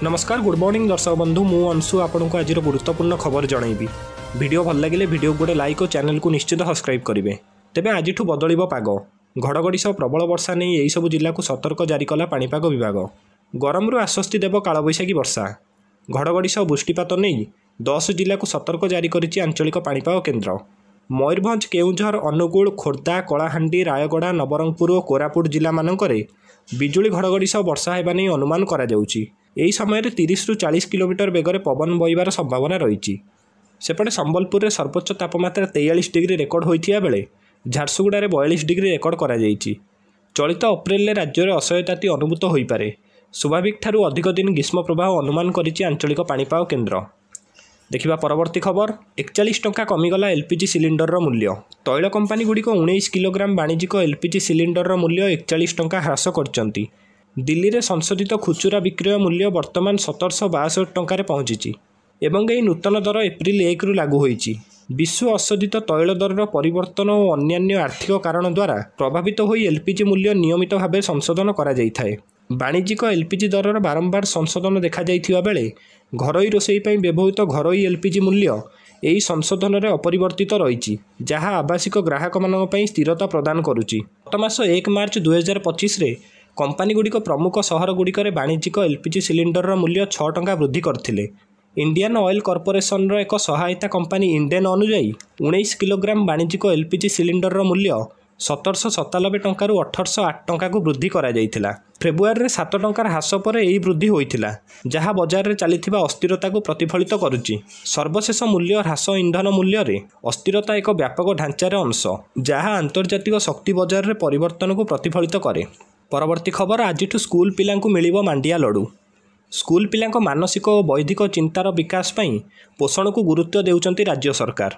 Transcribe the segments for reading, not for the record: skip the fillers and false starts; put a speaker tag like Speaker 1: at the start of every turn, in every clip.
Speaker 1: नमस्कार good morning दर्शक बंधु मु अंशु आपन को आज गुरुत्वपूर्ण खबर जनइबी। वीडियो भल लगे वीडियो गोटे लाइक और चैनल को निश्चित सब्सक्राइब करेंगे। तेबे आज बदल पाग घड़घड़ी सह प्रबल वर्षा नहीं यही सब जिला को सतर्क जारी कला पाणीपाग विभाग। गरम रु आश्वस्ति देव कालबैशाखी वर्षा। घड़घड़ी सह वृष्टिपात नहीं 10 जिला को सतर्क जारी करिछि आंचलिक पाणीपाग केन्द्र। मयूरभंज केउंझर अनुगुल खोर्धा कलाहांडी रायगड़ा नवरंगपुर और कोरापुट जिला मानकरे बिजुली घड़घड़ी सह वर्षा हेबा नहीं अनुमान करा जाउछि। एही समय 30 रु 40 किलोमीटर बेगर पवन बहिबार संभावना रही। सेपटे संबलपुर में सर्वोच्च तापमात्रा 43 डिग्री रेकर्ड होइथिया बेले झारसुगुड़ा 42 डिग्री रेकर्ड करा जाइछि। चलित अप्रैल में राज्य में असह्य ताती अनुभूत हो पारे। स्वाभाविक ठारू अधिक दिन ग्रीष्म प्रवाह अनुमान करिछि आंचलिक पाणीपाग केन्द्र। देखिबा परवर्ती खबर। 41 टंका कमिगला एलपीजी सिलिंडर मूल्य। तैल कंपानी गुड़िक 19 किलोग्राम वाणिज्यिक एलपीजी सिलिंडर मूल्य 41 टंका ह्रास करछंती। दिल्ली में संशोधित खुचुरा विक्रय मूल्य वर्तमान 1762 टंकार पहुंची एवं यही नूतन दर एप्रिल 1 रु लागू होईची। विश्व असोधित तैल दर परिवर्तन और अन्यान्य आर्थिक कारण द्वारा प्रभावित होई एलपीजी मूल्य नियमित भाव संशोधन करा जाइथाए। वाणिज्यिक एलपीजी दरर बारंबार संशोधन देखा जाइथिबा बेले घरोई रोषेई पई व्यवहृत घरोई एलपीजी मूल्य यही संशोधन में अपरिवर्तित रही, जहाँ आवासिक ग्राहक मानक पई स्थिरता प्रदान करुची। गत मास 1 मार्च 2025 रे कंपानी गुड़िक प्रमुख सहर गुड़िकर वाणिज्यिक एलपीजी सिलिंडर मूल्य 6 टंका वृद्धि करथिले। इंडियन ऑयल कॉर्पोरेशन एक सहायता कंपानी इंडेन अनुजाई 19 किलोग्राम वाणिज्यिक एलपीजी सिलिंडर मूल्य 1797 टंका 1808 टंका को वृद्धि करा जाइथिला। फेब्रुआरी 7 टंकार ह्रास पर यही वृद्धि होइथिला, जहाँ बजार में चलीथिबा अस्थिरता को प्रतिफलित करुची। सर्वशेष मूल्य ह्रास इंधन मूल्य रे अस्थिरता एक व्यापक ढांचार अंश, जहाँ आंतर्जातिक शक्ति बजार में परिवर्तन को प्रतिफलित करे। परवर्ती खबर। आज स्कूल पिलांकु मिलिबो मांडिया लडू। स्कूल पिलांको मानसिक और बौद्धिक चिंतार विकास पई पोषण को गुरुत्व देउचंती राज्य सरकार।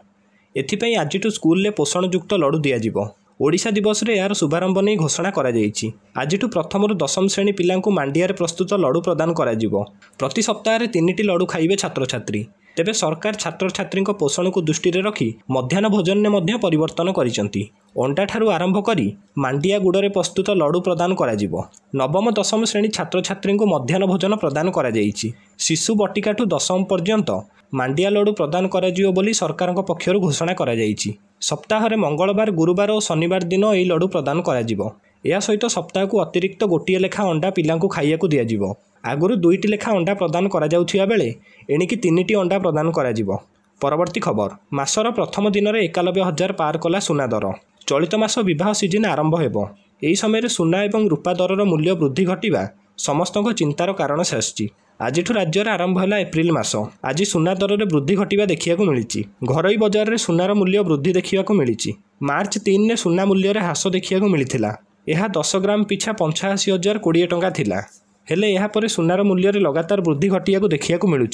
Speaker 1: एथिपई आज स्कूल पोषण युक्त लडू दियाजिबो। ओडिशा दिवस रे यार शुभारंभ नहीं घोषणा करा जाइछि। आज प्रथम रु 10 श्रेणी पिलांकु मांडिया प्रस्तुत लडू प्रदान करा जिवो। प्रति सप्ताह 3टी लडू खाइबे छात्र छात्री। तेबे सरकार छात्र छात्री पोषण को दृष्टि रखी मध्याह्न भोजन ने मध्य परिवर्तन करिसंती। अंडा ठारू आरंभ करी मांडिया गुड़े प्रस्तुत लडू प्रदान करा जिवो। नवम दशम श्रेणी छात्र छात्री मध्याह्न भोजन प्रदान करा जाइछि। शिशु बटिका ठू दशम पर्यंत मांडिया लडू प्रदान करा जिवो बोली सरकार पक्षर घोषणा करा जाइछि। सप्ताह रे मंगलवार गुरुवार और शनिवार दिन यह लडू प्रदान करा जिवो। या सहित सप्ताह को अतिरिक्त गोटे लेखा अंडा पिलांकु खाइयाकु दिया जिवो। आगुरु 2टी लेखा अंडा प्रदान करा जाउथिया बेले एणिकी 3टी अंडा प्रदान करा जिवो। परवर्ती खबर। मासर प्रथम दिन में 91,000 पार कला सुना दर। चलित मास विवाह सीजन आरंभ हेबो। एही समय सुना एवं रूपा दरर मूल्य वृद्धि घटिबा समस्त चिंतार कारण सृष्टि। आज राज्य में आरंभ है एप्रिल मास। आज सुना दर में वृद्धि घटिबा देखिया मिली। घरोई बजार में सुनार मूल्य वृद्धि देखा मिली। मार्च 3 में सुना मूल्य ह्रास देखा मिलता। यह 10 ग्राम पिछा 85,020 टंका थिला। हेले यह पर सुनार मूल्य लगातार वृद्धि घटिया देखा मिलूँ।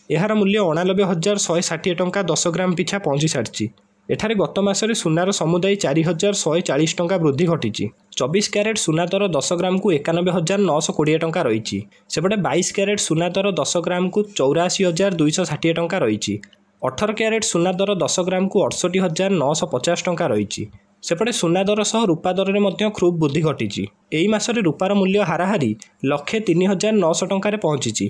Speaker 1: यार मूल्य 89,160 टंका 10 ग्राम पिछा पहुँची सारी। एठारे गत मासरे सुनार समुदाय 4,140 टंका वृद्धि घटी। 24 क्यारेट सुना दर 10 ग्राम को 91,920 टंका रही। सेपटे 22 क्यारेट सुना दर 10 ग्राम को 84,260 टंका रही। 18 क्यारेट सुना दर 10 ग्राम को 68,950 टंका रही। सेपटे सुना दर सह रूपा दर में खूब वृद्धि घटी। एही मासरे रूपार मूल्य हाराहारी 1,03,900 टंकार पहुँची।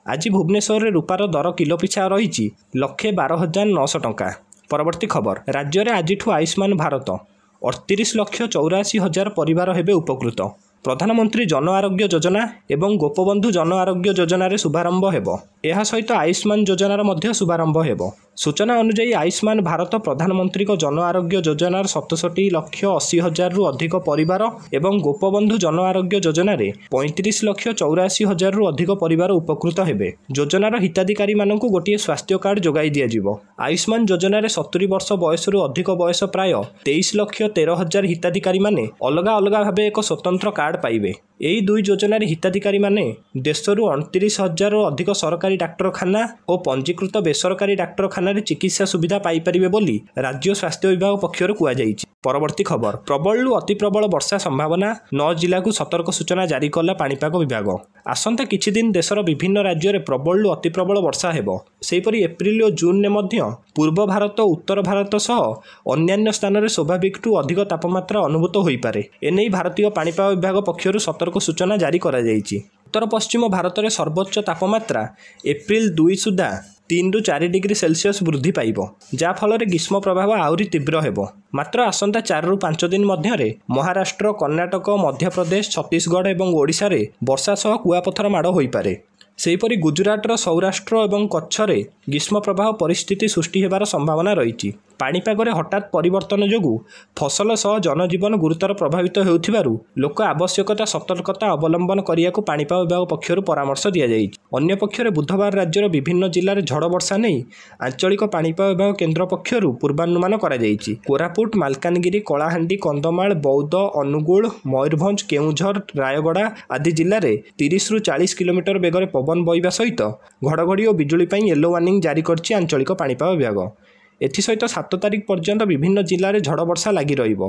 Speaker 1: आज भुवनेश्वर में रूपार दर किलो पिछा रही 1,12,900 टंका। परवर्ती खबर। राज्य में आज आयुष्मान भारत 38,84,000 परिवार हेबे उपकृत। प्रधानमंत्री जन आरोग्य योजना एवं गोपबंधु जन आरोग्य योजना रे शुभारंभ हेबो। यह सहित आयुष्मान योजनार मध्य शुभारंभ हेबो। सूचना अनुसार आयुष्मान भारत प्रधानमंत्री जन आरोग्य योजनार 67,80,000 रु अधिक परिवार एवं गोपबंधु जन आरोग्य योजना रे 35,84,000 रु अधिक परिवार उपकृत हेबे। योजनार हिताधिकारी मानकु गोटे स्वास्थ्य कार्ड जोगाई दिया जिवो। आयुष्मान योजना रे 70 वर्ष बयस रु अधिक बयस प्राय 23,13,000 हिताधिकारी माने अलग अलग भावे एक स्वतंत्र कार्ड पाइबे। यही 2 योजन हिताधिकारी माने देशर 29,000 अधिक सरकारी डाक्तरखाना और पंजीकृत बेसरकारी डाक्तरखाना चिकित्सा सुविधा पाइपारे बोली राज्य स्वास्थ्य विभाग पक्षर कहुଯାଇଛି। परवर्ती खबर। प्रबल अति प्रबल वर्षा संभावना 9 जिला को सतर्क सूचना जारी कला पाणीपाग विभाग। आसंता किछि दिन देशर विभिन्न राज्य में प्रबल अति प्रबल वर्षा हेबो। सेहीपरि एप्रिल और जून में मध्य पूर्व भारत और उत्तर भारत सह अन्यान्य स्थान में स्वाभाविक अधिक तापमात्रा अनुभूत होइपारे। एने भारतीय पाणीपाग विभाग पक्षर सतर्क सूचना जारी करा जाइछि। उत्तर पश्चिम भारत में सर्वोच्च तापमात्रा एप्रिल 2 सुधा 3 ରୁ 4 डिग्री सेल्सियस वृद्धि पाइब, जाफल ग्रीष्म प्रभाव आहरी तीव्र हेब। मात्र आसंता 4 ରୁ 5 दिन मध्य महाराष्ट्र, कर्णाटक, मध्यप्रदेश, छत्तीसगढ़ और ओडिशा रे वर्षा सह कुआपथर माड़ हो पारे। सेहीपरि गुजरातर सौराष्ट्र और कच्छरे ग्रीष्म प्रवाह परिस्थिति सृष्टि हेबार संभावना रही। पाणीपागरे हठात परिवर्तन जोगु फसल सह जनजीवन गुरुतर प्रभावित होउथिबारु लोक आवश्यकता सतर्कता अवलंबन करियाकु पाणीपाग विभाग पक्षरु परामर्श दिया जाई। अन्य पक्षरे बुधवार राज्यर विभिन्न जिल्लार झड़ वर्षा नहीं आंचलिक पाणीपाग विभाग केन्द्र पक्षरु पूर्वानुमान करा जाईछि। कोरापुट, मालकानगिरी, कलाहांडी, कंधमाल, बौद्ध, अनुगुल, मयूरभंज, केउझर, रायगड़ा आदि जिले में 30 ରୁ 40 किलोमीटर बेगर पवन बहिबा सहित घड़घड़ी और बिजुली येलो वार्निंग जारी करछि आंचलिक पाणीपाग विभाग। एथिसहित 7 तारिख पर्यंत विभिन्न जिले में झड़ वर्षा लगी रहिब।